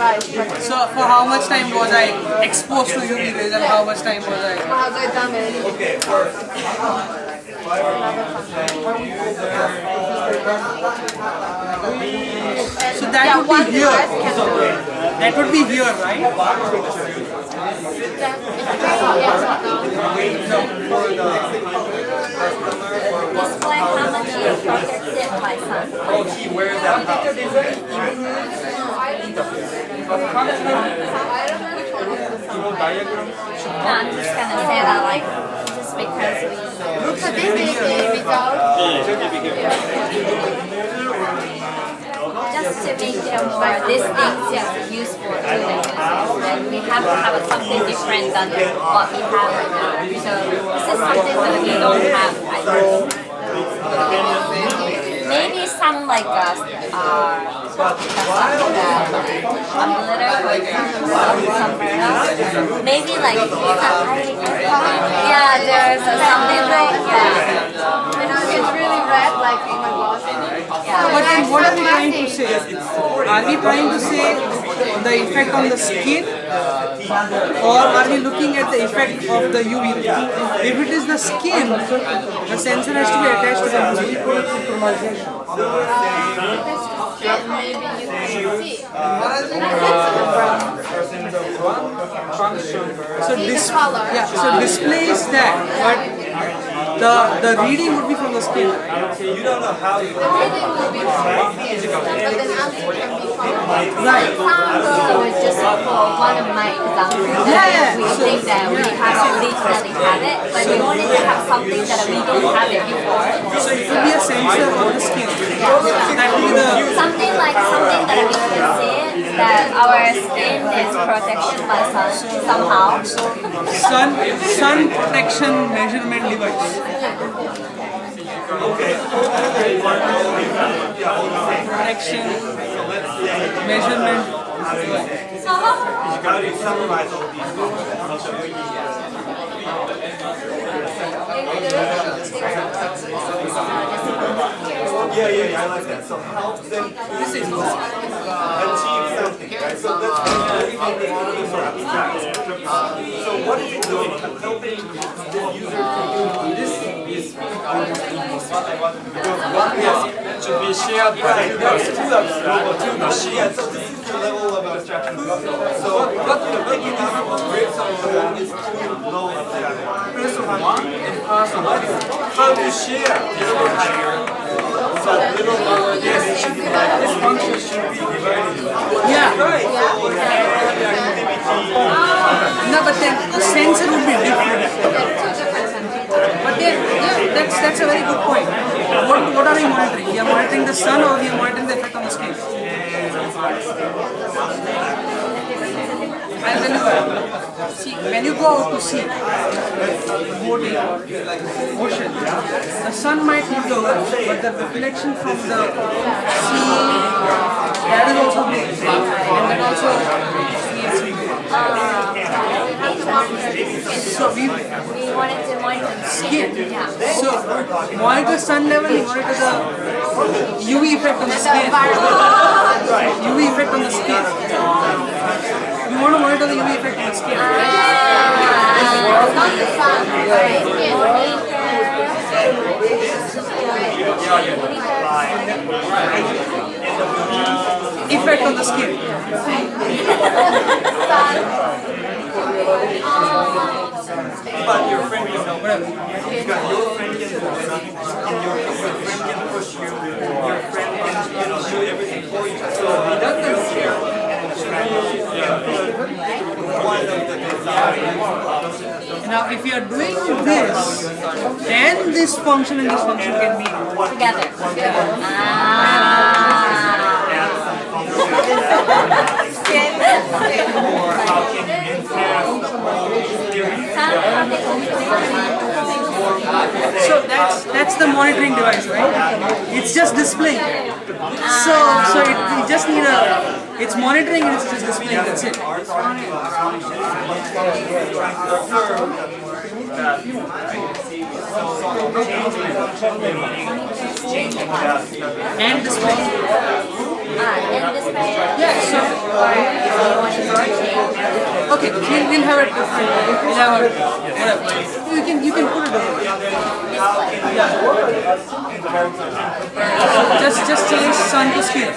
So for how much time was I exposed to UV rays and how much time was I? So that would be here. That would be here, right? Display how much you protected my son. Oh, he wears that pouch. No, I'm just gonna say that like just because just to make it more these things just useful to the users. And we have to have something different than what we have right now. So this is something that we don't have. Maybe some like maybe like yeah, there's something like It's really red, like in my gloss. But then what are we trying to say? Are we trying to say the effect on the skin, or are we looking at the effect of the UV ray? If it is the skin, the sensor has to be attached to the UV. Maybe you can see. So displays that, but the reading would be from the skin. You don't know how you The reading will be wrong, but the answer can be from Right. example, just for one of my examples, we think that we have literally have it, but we wanted to have something that we don't have it before. So it would be a sensor on the skin. That would be the Something that we can see that our skin is protection by sun somehow. sun protection measurement device. Protection measurement device. Yeah, I like that. So help them achieve something, right? So that's so what is it doing? Helping the user to do this is should be shared by the machine. yeah, so this is the level of abstraction. So what you're picking up grades on the wall is too low abstraction. Person one and person two. How to share this function? So yes, this function should be divided. Yeah. Right. No, but then the sensor would be different. But then, that's a very good point. What are we monitoring? We are monitoring the sun, or we are monitoring the effect on the skin? I'll tell you what. See, when you go out to sea, boating, ocean, the sun might hit the earth, but the reflection from the sea, that is also blue. And that also creates so we wanted to monitor the skin. Yeah. So monitor sun level, monitor the UV effect on the skin. UV effect on the skin. You want to monitor the UV effect on the skin. Effect on the skin. But your friend can help. Your friend can do it, and your friend can push you. Your friend can, do everything for you. So redundancy one of the design. Now, if you are doing this, then this function and this function can be Together. Or how can you enhance So that's the monitoring device, right? It's just displaying. So it just need it's monitoring and it's just displaying. That's it. And display. And display. Yeah. So Okay, we'll have it different. We'll have it whatever. You can put it over. Just change sun to skin.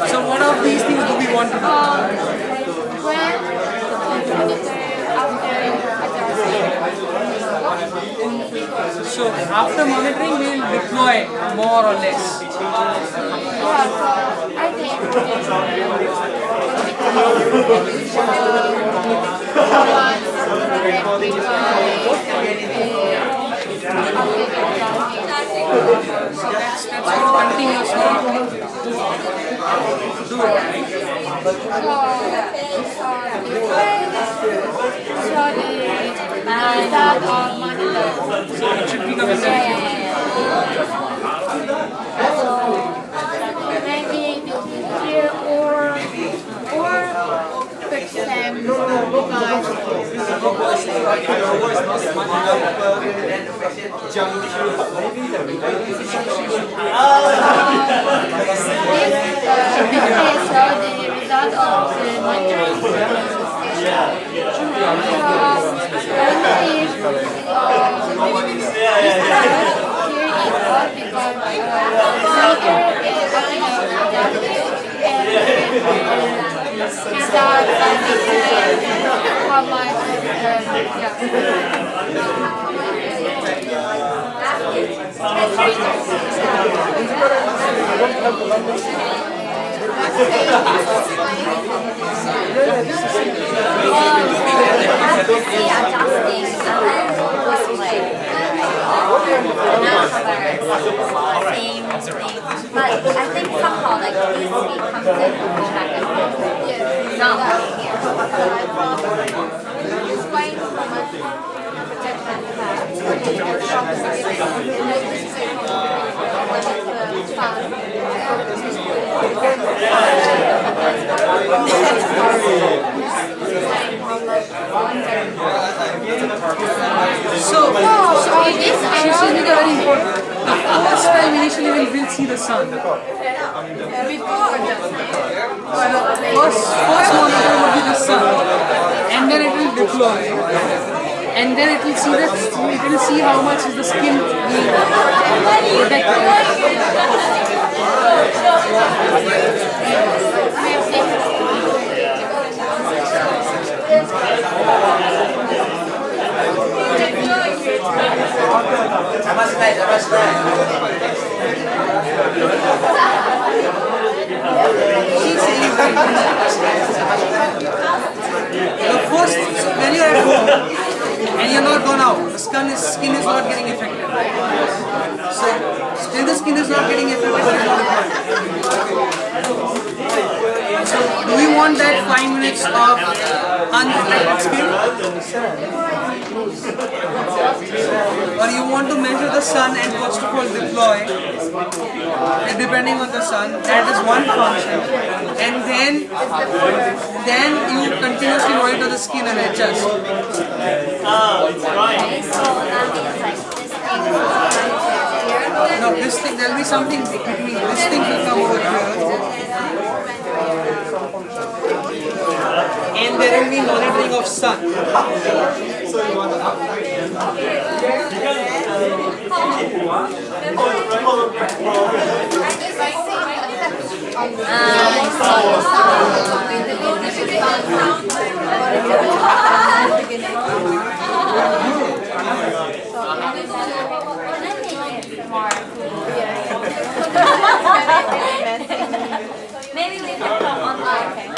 So what of these things do we want to do? So after monitoring, we'll deploy more or less. That's continuously do it, right? So it should become a Maybe here or fix them But I think somehow like this week comes in and go back and forth. Not only here. So this is very important. The first time initially we'll see the sun. First monitor will be the sun, and then it will deploy, and then it will see how much is the skin being protected. The first, when you're at home and you're not gone out, the skin is not getting affected. So, still the skin is not getting affected. So, do we want that 5 minutes of unprotected skin? Or you want to measure the sun and first of all deploy, depending on the sun, that is one function, and then you continuously monitor the skin and adjust. Okay, so that means like this thing No, this thing, there will be something between, this thing will come over here, and there will be monitoring of sun. Maybe we can put online.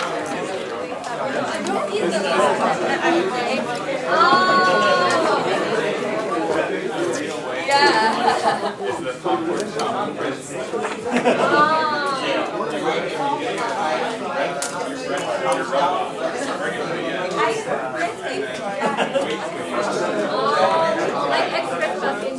Like extra stuff in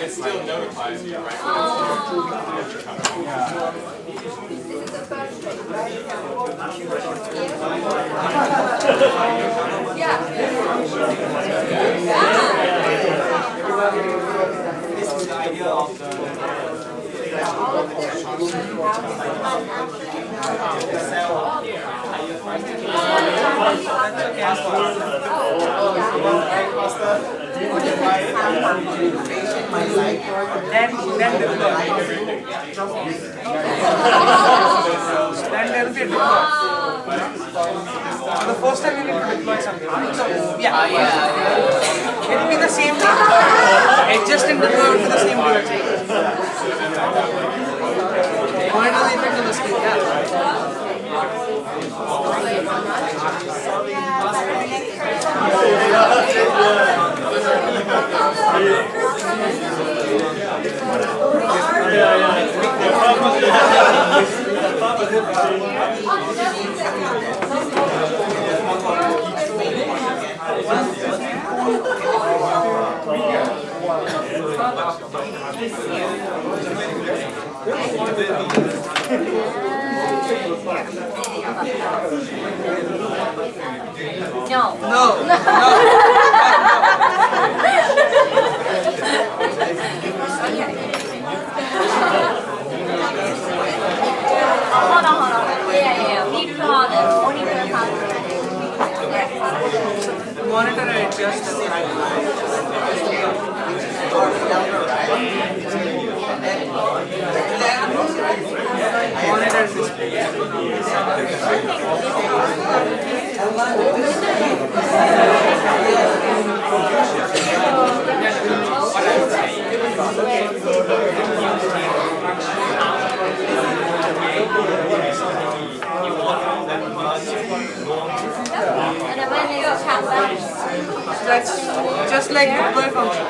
It still notifies you, right? This is the idea of the Then there will be a deploy. For the first time you need to deploy something. So yeah, it will be the same thing. Adjust and deploy will be the same thing. Monitor the effect on the screen. Hold on. Yeah. We put on it. Monitor and adjust. Monitor and display. And then when you count back, That's just like deploy function.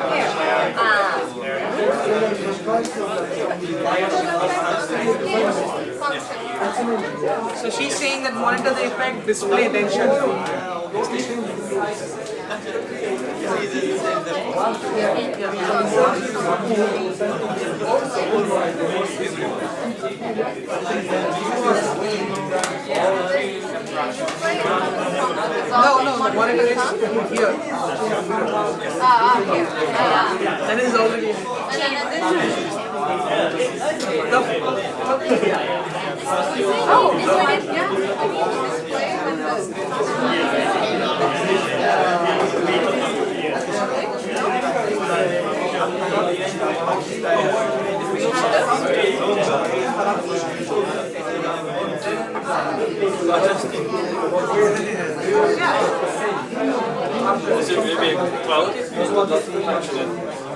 So she's saying that monitor the effect, display, then shut down. No, the monitor is here. That is already. Is it really quality?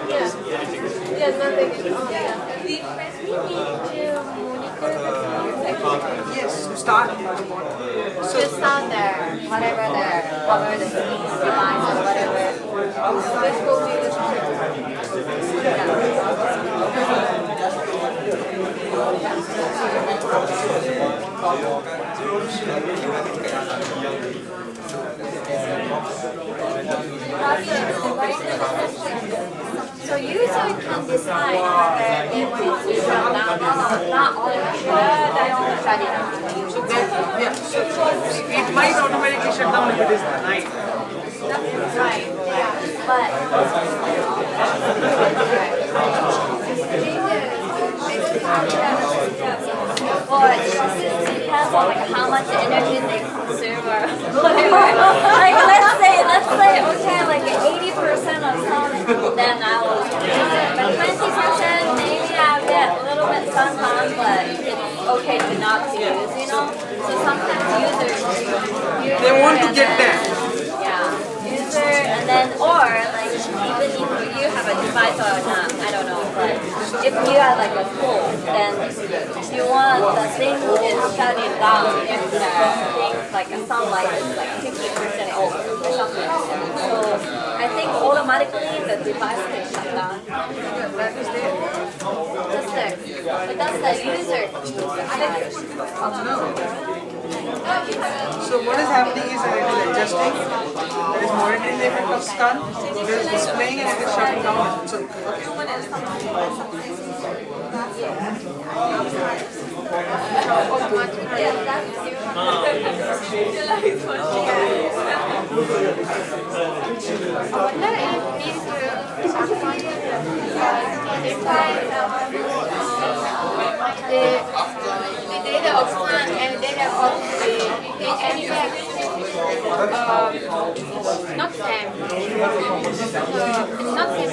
Yeah, nothing. Yes, to start. just stand there, whatever the device or whatever. This will be the So user can decide whether they want to shut down or not all they don't shut it down. Yeah, so it might automatically shut down if it is night. Right, yeah. Well, it depends on like how much energy they consume or whatever. Like let's say okay, like 80% of some, then I will use it. But 20% maybe I'll get a little bit sometimes, but it's okay to not to use, you know. So sometimes users They want to get there. Yeah, user and then or like even if you have a device or not, I don't know. But if you are like a pool, then you want the thing is shutting down if the thing like a sunlight is like 50% off or something. So I think automatically the device can shut down. That is there. That's there. But that's the user. So what is happening is that it is adjusting, it is monitoring the effect of sun, it is displaying and it is shutting down. So, the data of sun and data of the impact not same. It's not same.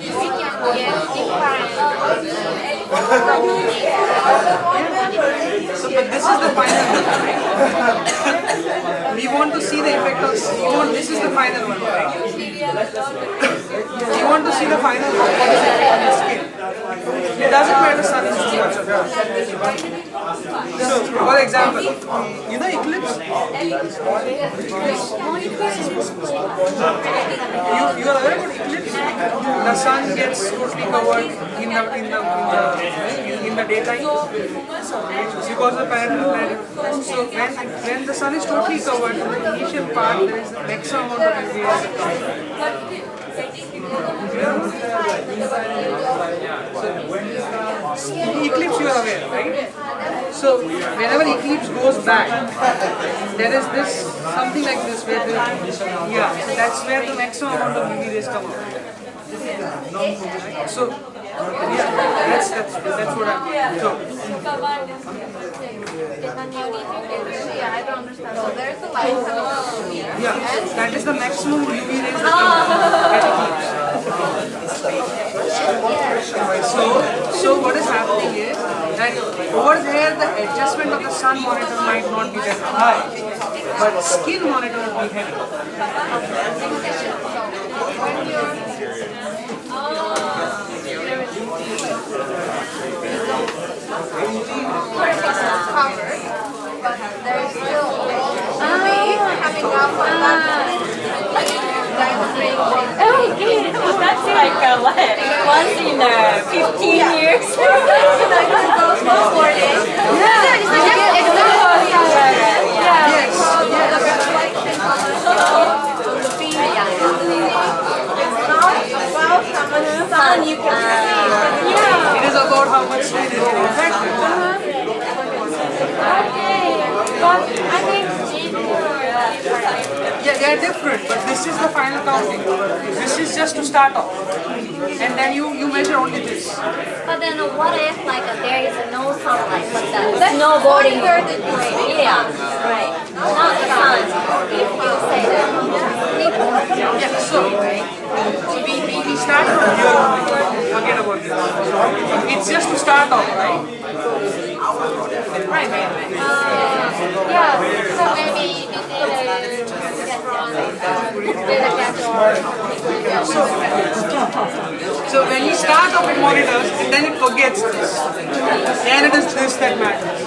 We can get different. so but this is the final one, right? We want to see the effect of, this is the final one, right? You want to see the final one, what is it on the skin? It doesn't matter sun is too much. So, for example, you know eclipse? You are aware about eclipse? The sun gets totally covered in the daytime because of the parallel. So when the sun is totally covered, in the initial part there is the maximum amount of UV rays that come. Eclipse you are aware, right? So whenever eclipse goes back, there is this something like this where that's where the maximum amount of UV rays come out. So that's what I'm so. I don't understand. So there's a light coming from here. Yeah, that is the maximum UV rays that come at eclipse. So what is happening is that over there the adjustment of the sun monitor might not be that high, but skin monitor will be heavy. Covered, but there's still UV coming up on that. That's like once in 15 years. Sun you can see. It is about how much skin is getting affected. I think Yeah, they are different, but this is the final counting. This is just to start off. And then you measure only this. But then what if like there is no sunlight, but the snowboarding? Yeah, right. Not the sun. If you say that. Yeah, so we start from here only. Forget about this. It's just to start off, right? Right. yeah, so maybe So when you start off with monitors, and then it forgets this. Then it is this that matters.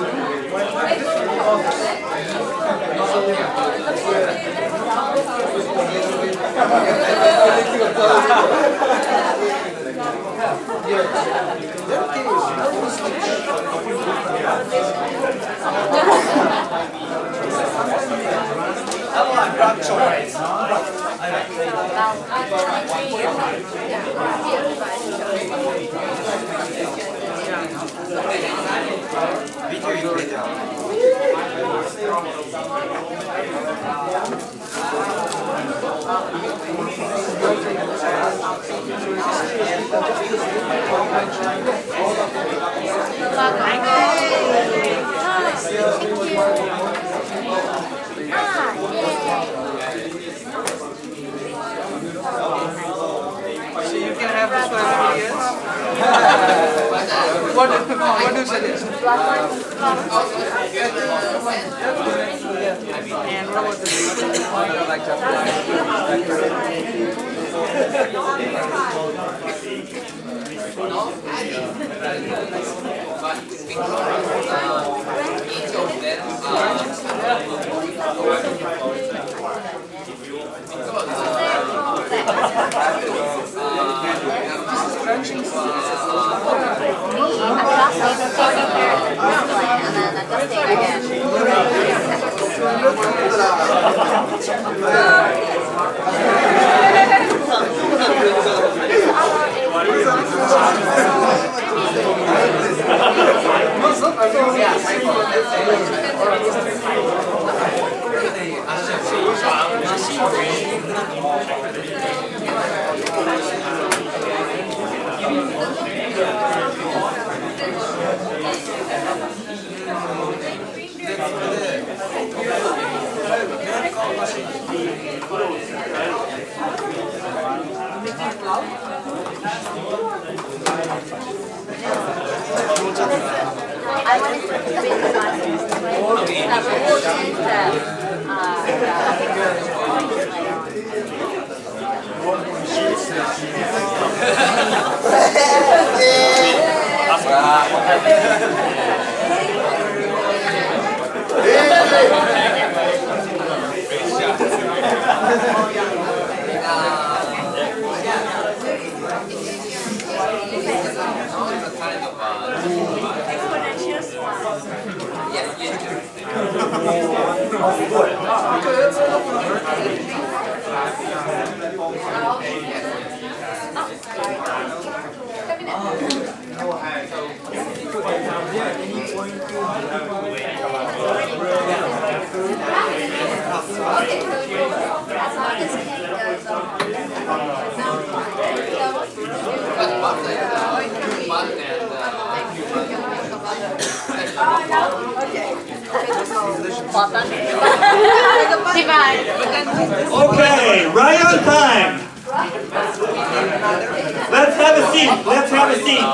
So you can have this for everybody else. What do you suggest? And what about functions. Me adjusting, taking care of the display, and then adjusting again. I wanted to keep it in mind. That will change Okay, right on time. Let's have a seat. Let's have a seat.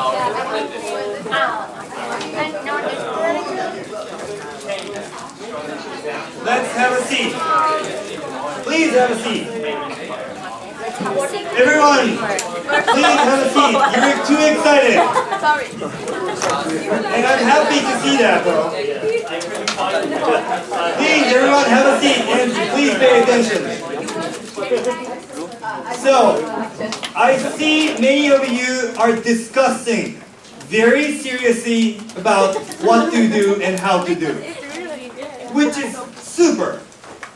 Let's have a seat. Please have a seat. Everyone, please have a seat. You're too excited. Sorry. And I'm happy to see that, bro. Please, everyone, have a seat and please pay attention. So, I see many of you are discussing very seriously about what to do and how to do it, which is super,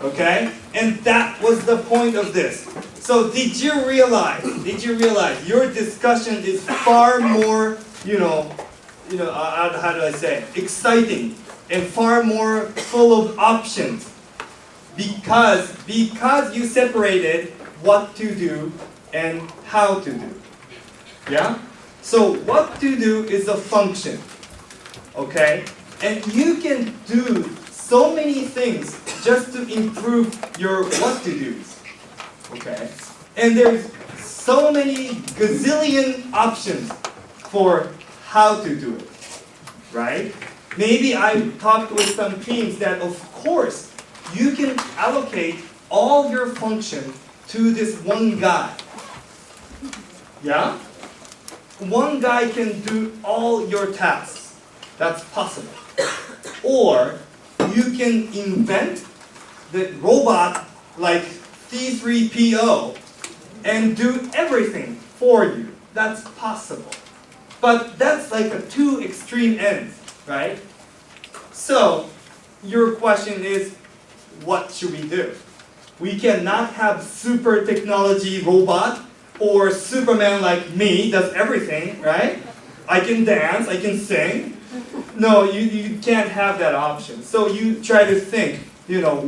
okay? And that was the point of this. So did you realize your discussion is far more, how do I say, exciting and far more full of options because you separated what to do and how to do. Yeah? So what to do is a function, okay? And you can do so many things just to improve your what to do's, okay? And there's so many gazillion options for how to do it, right? Maybe I talked with some teams that of course you can allocate all your function to this one guy. Yeah? One guy can do all your tasks. That's possible. Or you can invent the robot like C3PO and do everything for you. That's possible. But that's like a two extreme ends, right? So your question is, what should we do? We cannot have super technology robot or Superman like me does everything, right? I can dance, I can sing. No, you can't have that option. So you try to think,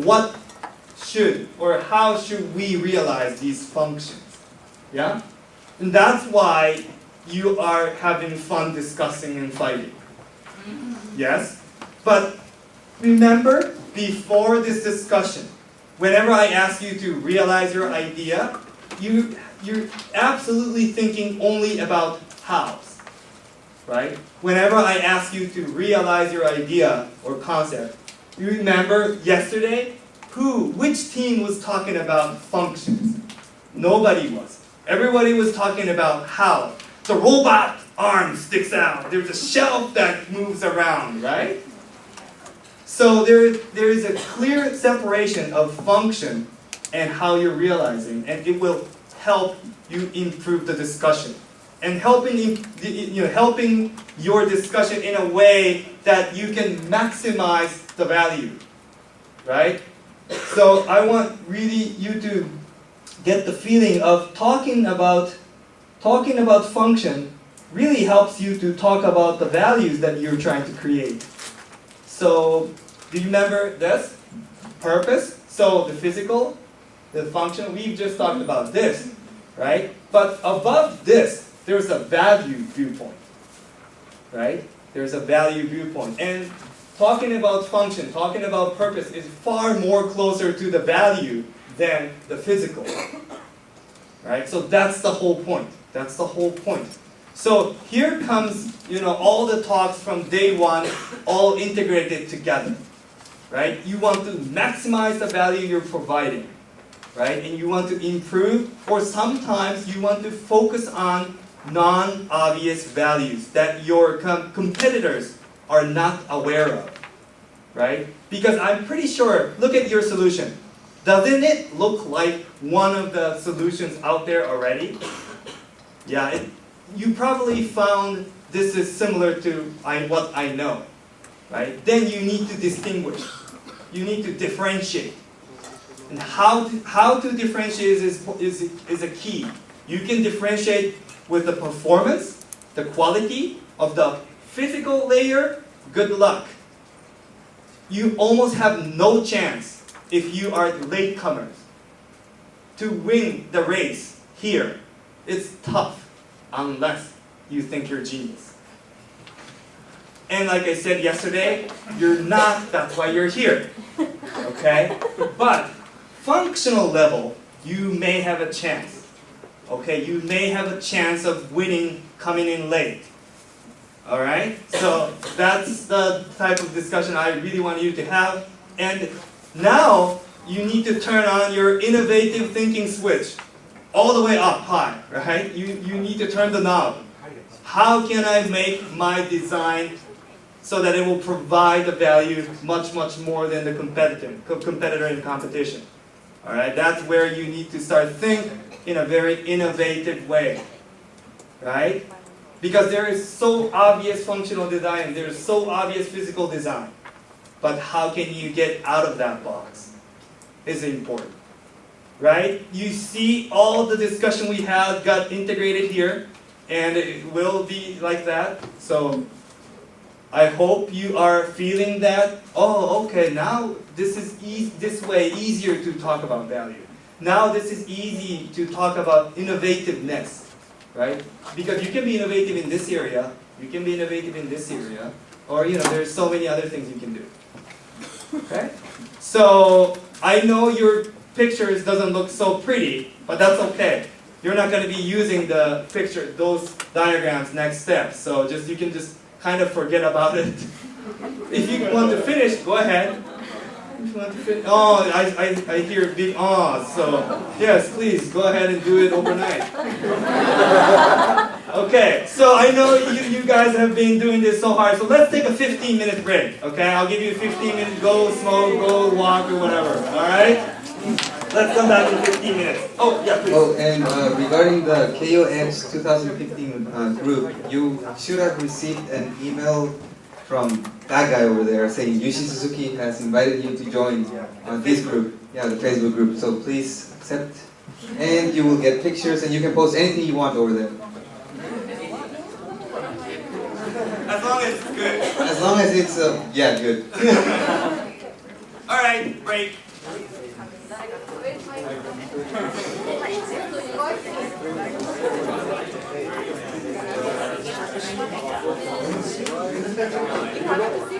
what should or how should we realize these functions? Yeah? And that's why you are having fun discussing and fighting. Yes? But remember, before this discussion, whenever I ask you to realize your idea, you're absolutely thinking only about hows, right? Whenever I ask you to realize your idea or concept, you remember yesterday, which team was talking about functions? Nobody was. Everybody was talking about how. The robot arm sticks out. There's a shelf that moves around, right? So there is a clear separation of function and how you're realizing, and it will help you improve the discussion. and helping your discussion in a way that you can maximize the value, right? So I want really you to get the feeling of talking about function really helps you to talk about the values that you're trying to create. So do you remember this? Purpose, so the physical, the function, we've just talked about this, right? But above this, there's a value viewpoint, right? There's a value viewpoint. And talking about function, talking about purpose is far more closer to the value than the physical, right? So that's the whole point. That's the whole point. So here comes, all the talks from day one, all integrated together, right? You want to maximize the value you're providing, right? And you want to improve, or sometimes you want to focus on non-obvious values that your competitors are not aware of, right? Because I'm pretty sure, look at your solution. Doesn't it look like one of the solutions out there already? Yeah, you probably found this is similar to what I know, right? Then you need to distinguish. You need to differentiate. And how to differentiate is a key. You can differentiate with the performance, the quality of the physical layer. Good luck. You almost have no chance if you are latecomers to win the race here. It's tough unless you think you're genius. And like I said yesterday, you're not, that's why you're here. Okay? But functional level, you may have a chance. Okay? You may have a chance of winning coming in late. Alright? So that's the type of discussion I really want you to have. And now you need to turn on your innovative thinking switch all the way up high, right? You need to turn the knob. How can I make my design so that it will provide the value much, much more than the competitor in competition? All right, that's where you need to start think in a very innovative way, right? Because there is so obvious functional design, there is so obvious physical design. But how can you get out of that box is important, right? You see all the discussion we had got integrated here, and it will be like that. So I hope you are feeling that, oh, okay, now this is this way easier to talk about value. Now this is easy to talk about innovativeness, right? Because you can be innovative in this area, you can be innovative in this area, or there's so many other things you can do. Okay? So I know your pictures doesn't look so pretty, but that's okay. You're not going to be using those diagrams next step. So you can just kind of forget about it. If you want to finish, go ahead. If you want to finish, I hear big ahs. So yes, please go ahead and do it overnight. Okay, so I know you guys have been doing this so hard. So let's take a 15-minute break. Okay, I'll give you a 15-minute go smoke, go walk, or whatever. All right. Let's come back in 15 minutes. Oh, yeah, please. Oh, and regarding the KOX 2015 group, you should have received an email from that guy over there saying Yushi Suzuki has invited you to join this group. Yeah, the Facebook group. So please accept. And you will get pictures and you can post anything you want over there. As long as it's good. As long as it's, good. All right, break. You have to see